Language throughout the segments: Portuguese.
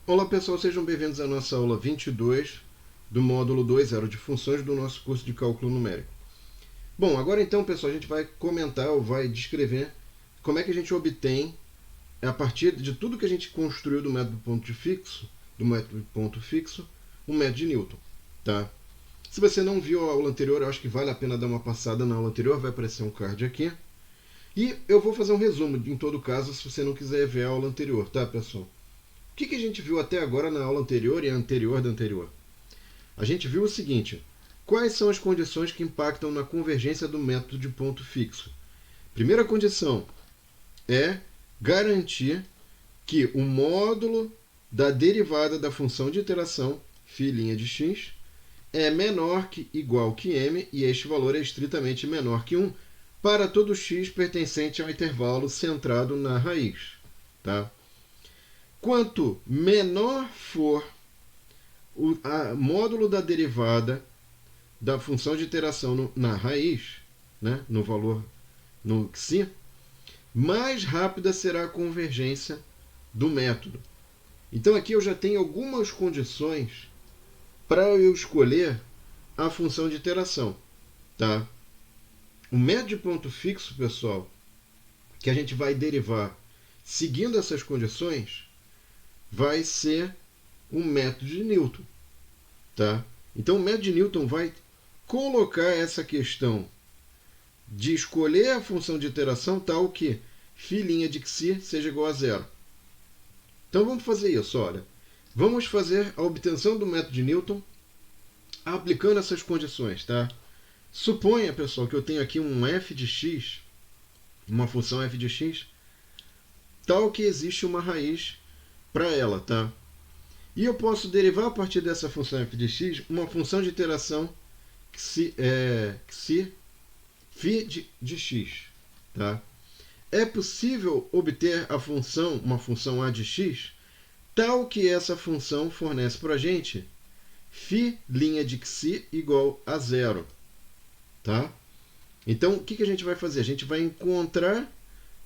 Olá pessoal, sejam bem-vindos à nossa aula 22 do módulo 2.0 de funções do nosso curso de cálculo numérico. Bom, agora então pessoal, a gente vai comentar ou vai descrever como é que a gente obtém, a partir de tudo que a gente construiu do método ponto fixo, o método de Newton. Tá? Se você não viu a aula anterior, eu acho que vale a pena dar uma passada na aula anterior, vai aparecer um card aqui. E eu vou fazer um resumo, em todo caso, se você não quiser ver a aula anterior, tá pessoal? O que a gente viu até agora na aula anterior e a anterior da anterior? A gente viu o seguinte: quais são as condições que impactam na convergência do método de ponto fixo? Primeira condição é garantir que o módulo da derivada da função de iteração φ' de x é menor que igual que m e este valor é estritamente menor que 1 para todo x pertencente ao intervalo centrado na raiz. Tá? Quanto menor for o módulo da derivada da função de iteração na raiz, né, no valor no xi, mais rápida será a convergência do método. Então aqui eu já tenho algumas condições para eu escolher a função de iteração. Tá? O método de ponto fixo, pessoal, que a gente vai derivar seguindo essas condições, vai ser um método de Newton. Tá? Então o método de Newton vai colocar essa questão de escolher a função de iteração tal que φ' de xi seja igual a zero. Então vamos fazer isso, olha. Vamos fazer a obtenção do método de Newton aplicando essas condições. Tá? Suponha, pessoal, que eu tenho aqui um f de x, uma função f de x, tal que existe uma raiz para ela. Tá? E eu posso derivar a partir dessa função f de x uma função de iteração φ de x. Tá? É possível obter uma função a de x, tal que essa função fornece para a gente φ' de xi igual a zero. Tá? Então, o que a gente vai fazer? A gente vai encontrar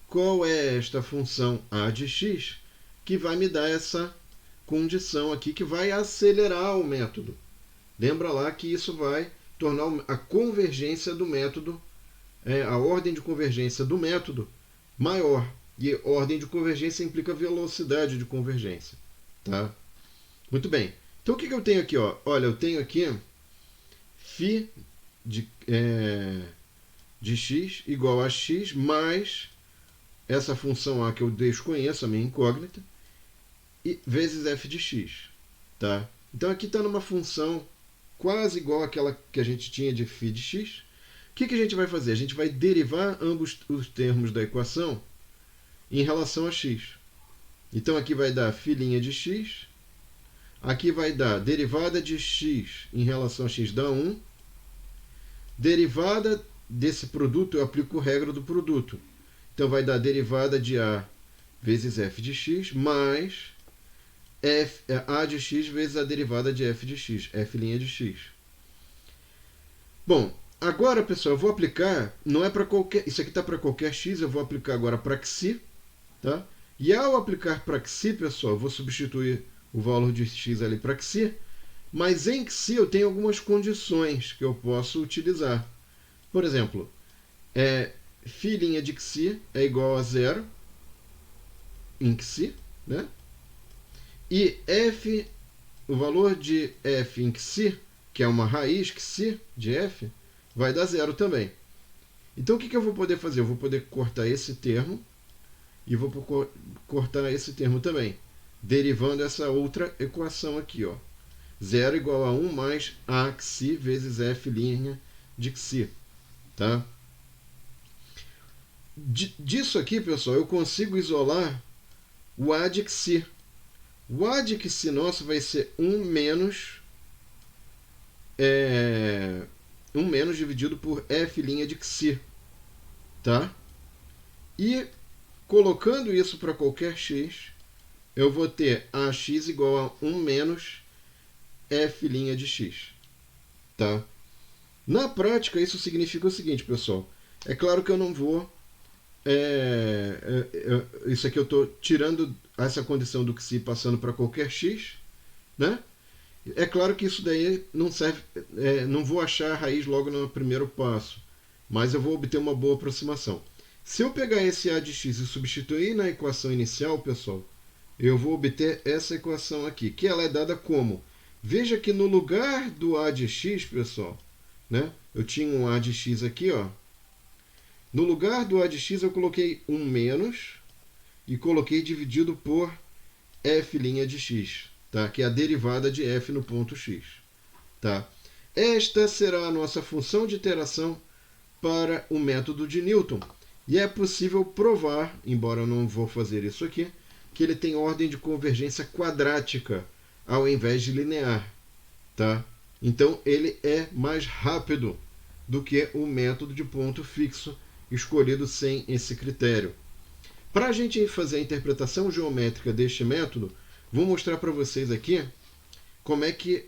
qual é esta função a de x que vai me dar essa condição aqui, que vai acelerar o método. Lembra lá que isso vai tornar a convergência do método, a ordem de convergência do método maior. E ordem de convergência implica velocidade de convergência. Tá? Muito bem. Então o que eu tenho aqui? Ó? Olha, eu tenho aqui φ de x igual a x mais essa função a que eu desconheço, a minha incógnita, e vezes f de x. Tá? Então aqui está numa função quase igual àquela que a gente tinha de φ de x. O que a gente vai fazer? A gente vai derivar ambos os termos da equação em relação a x. Então aqui vai dar φ' de x, aqui vai dar derivada de x em relação a x dá 1, derivada desse produto eu aplico a regra do produto. Então vai dar derivada de a vezes f de x mais a de x vezes a derivada de f de x, f' de x. Bom, agora, pessoal, eu vou aplicar, não é para qualquer, isso aqui está para qualquer x, eu vou aplicar agora para xi, tá? E ao aplicar para xi, pessoal, eu vou substituir o valor de x ali para xi, mas em xi eu tenho algumas condições que eu posso utilizar. Por exemplo, φ' de xi é igual a zero em xi, né? E o valor de f em xi, que é uma raiz xi de f, vai dar zero também. Então o que eu vou poder fazer? Eu vou poder cortar esse termo e vou cortar esse termo também, derivando essa outra equação aqui. Ó. 0 igual a 1 mais a xi vezes f' de xi. Tá? Disso aqui, pessoal, eu consigo isolar o a de xi. O a de xi nosso vai ser 1 menos dividido por f' de xi. Tá? E colocando isso para qualquer x, eu vou ter ax igual a 1 menos f' de x. Tá? Na prática, isso significa o seguinte, pessoal. É claro que eu não vou... isso aqui eu estou tirando essa condição do que passando para qualquer x, né? É claro que isso daí não serve, não vou achar a raiz logo no primeiro passo, mas eu vou obter uma boa aproximação. Se eu pegar esse a de x e substituir na equação inicial, pessoal, eu vou obter essa equação aqui, que ela é dada como? Veja que no lugar do a de x, pessoal, né? Eu tinha um a de x aqui, ó. No lugar do a de x eu coloquei um menos e coloquei dividido por f' de x, tá? Que é a derivada de f no ponto x. Tá? Esta será a nossa função de iteração para o método de Newton. E é possível provar, embora eu não vou fazer isso aqui, que ele tem ordem de convergência quadrática ao invés de linear. Tá? Então ele é mais rápido do que o método de ponto fixo escolhido sem esse critério. Para a gente fazer a interpretação geométrica deste método, vou mostrar para vocês aqui como é que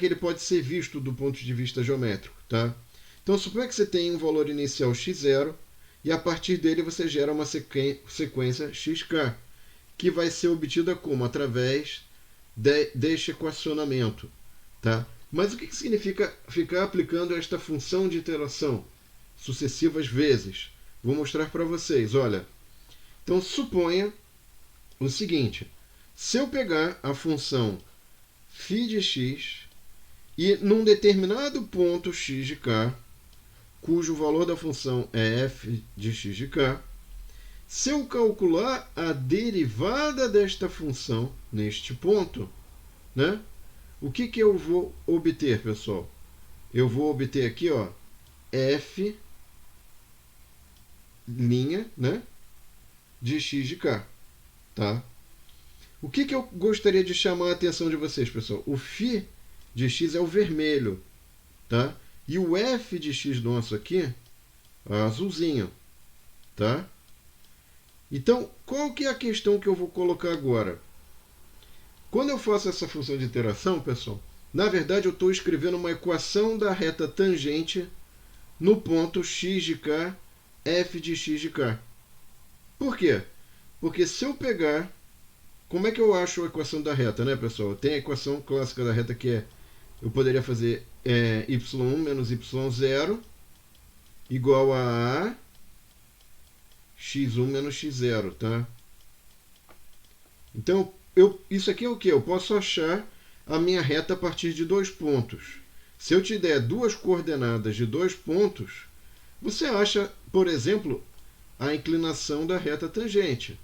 ele pode ser visto do ponto de vista geométrico. Tá? Então, suponha que você tem um valor inicial x0 e a partir dele você gera uma sequência xk, que vai ser obtida como? Através deste equacionamento. Tá? Mas o que significa ficar aplicando esta função de iteração sucessivas vezes? Vou mostrar para vocês. Olha, então suponha o seguinte: se eu pegar a função φ de x e num determinado ponto x de k, cujo valor da função é f de x de k, se eu calcular a derivada desta função neste ponto, né, o que eu vou obter, pessoal? Eu vou obter aqui, ó, f', né, de x de k. Tá? O que eu gostaria de chamar a atenção de vocês, pessoal? O φ de x é o vermelho. Tá? E o f de x nosso aqui é azulzinho. Tá? Então, qual que é a questão que eu vou colocar agora? Quando eu faço essa função de iteração, pessoal, na verdade eu estou escrevendo uma equação da reta tangente no ponto x de k, f de x de k. Por quê? Porque se eu pegar... Como é que eu acho a equação da reta, né, pessoal? Tem a equação clássica da reta que é... Eu poderia fazer y1 menos y0 igual a x1 menos x0, tá? Então, isso aqui é o quê? Eu posso achar a minha reta a partir de dois pontos. Se eu te der duas coordenadas de dois pontos, você acha, por exemplo, a inclinação da reta tangente.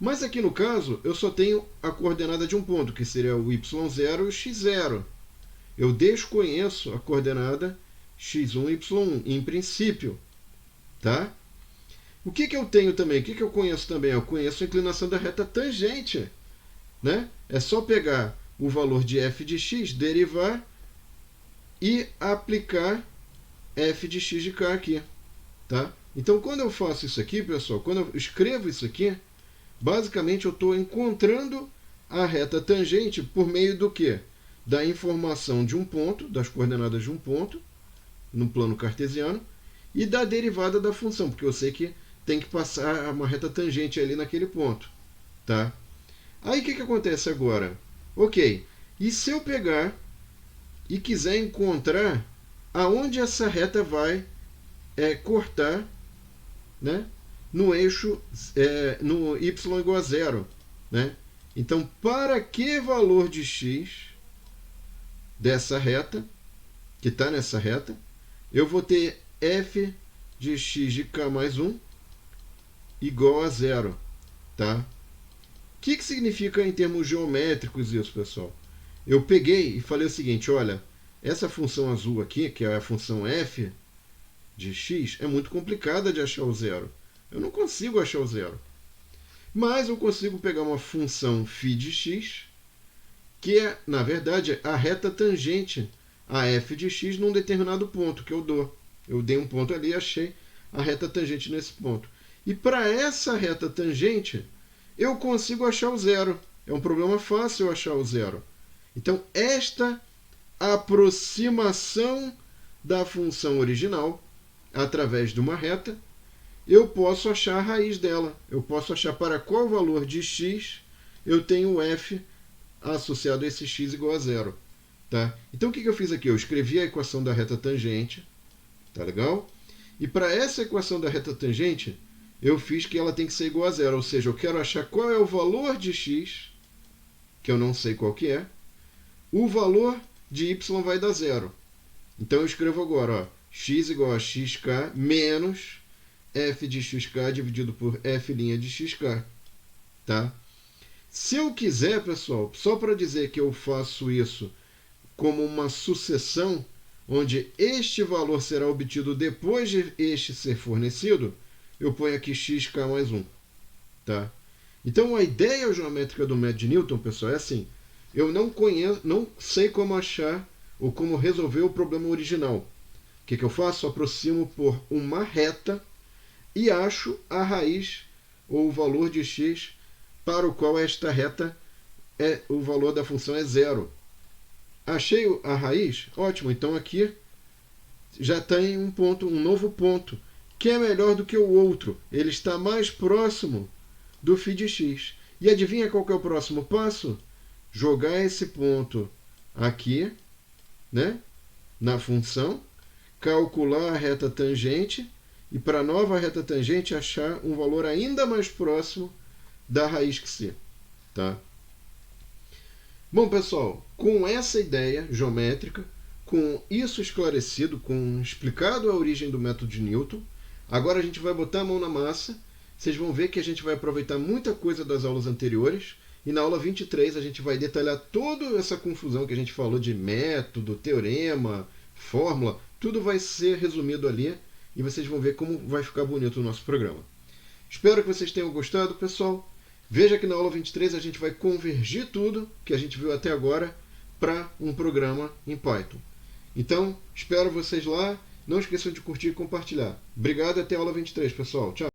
Mas aqui no caso, eu só tenho a coordenada de um ponto, que seria o y0 e o x0. Eu desconheço a coordenada x1 e y1, em princípio. Tá? O que eu tenho também? O que eu conheço também? Eu conheço a inclinação da reta tangente. Né? É só pegar o valor de f de x, derivar e aplicar f de x de k aqui. Tá? Então, quando eu faço isso aqui, pessoal, quando eu escrevo isso aqui, basicamente eu estou encontrando a reta tangente por meio do quê? Da informação de um ponto, das coordenadas de um ponto, no plano cartesiano, e da derivada da função, porque eu sei que tem que passar uma reta tangente ali naquele ponto. Tá? Aí o que acontece agora? Ok, e se eu pegar e quiser encontrar aonde essa reta vai cortar, né, no eixo, no y igual a zero. Né? Então, para que valor de x dessa reta, que está nessa reta, eu vou ter f de x de k mais 1 igual a zero. Tá? O que significa em termos geométricos isso, pessoal? Eu peguei e falei o seguinte, olha, essa função azul aqui, que é a função f de x, é muito complicada de achar o zero. Eu não consigo achar o zero. Mas eu consigo pegar uma função φ de x, que é, na verdade, a reta tangente a f de x num determinado ponto que eu dou. Eu dei um ponto ali e achei a reta tangente nesse ponto. E para essa reta tangente, eu consigo achar o zero. É um problema fácil achar o zero. Então, esta aproximação da função original através de uma reta eu posso achar a raiz dela. Eu posso achar para qual valor de x eu tenho f associado a esse x igual a zero. Tá? Então o que eu fiz aqui? Eu escrevi a equação da reta tangente. Tá legal? E para essa equação da reta tangente, eu fiz que ela tem que ser igual a zero. Ou seja, eu quero achar qual é o valor de x, que eu não sei qual que é. O valor de y vai dar zero. Então eu escrevo agora, ó, x igual a xk menos f de xk dividido por f' de xk. Tá? Se eu quiser, pessoal, só para dizer que eu faço isso como uma sucessão, onde este valor será obtido depois de este ser fornecido, eu ponho aqui xk mais 1. Tá? Então a ideia geométrica do método de Newton, pessoal, é assim. Eu não sei como achar ou como resolver o problema original. O que eu faço? Aproximo por uma reta e acho a raiz ou o valor de x para o qual esta reta o valor da função é zero. Achei a raiz? Ótimo, então aqui já tem um novo ponto, que é melhor do que o outro. Ele está mais próximo do φ de x. E adivinha qual que é o próximo passo? Jogar esse ponto aqui, né, na função, calcular a reta tangente e para a nova reta tangente achar um valor ainda mais próximo da raiz que c. Tá? Bom, pessoal, com essa ideia geométrica, com isso esclarecido, com explicado a origem do método de Newton, agora a gente vai botar a mão na massa. Vocês vão ver que a gente vai aproveitar muita coisa das aulas anteriores e na aula 23 a gente vai detalhar toda essa confusão que a gente falou de método, teorema, fórmula, tudo vai ser resumido ali e vocês vão ver como vai ficar bonito o nosso programa. Espero que vocês tenham gostado, pessoal. Veja que na aula 23 a gente vai convergir tudo que a gente viu até agora para um programa em Python. Então, espero vocês lá. Não esqueçam de curtir e compartilhar. Obrigado e até a aula 23, pessoal. Tchau!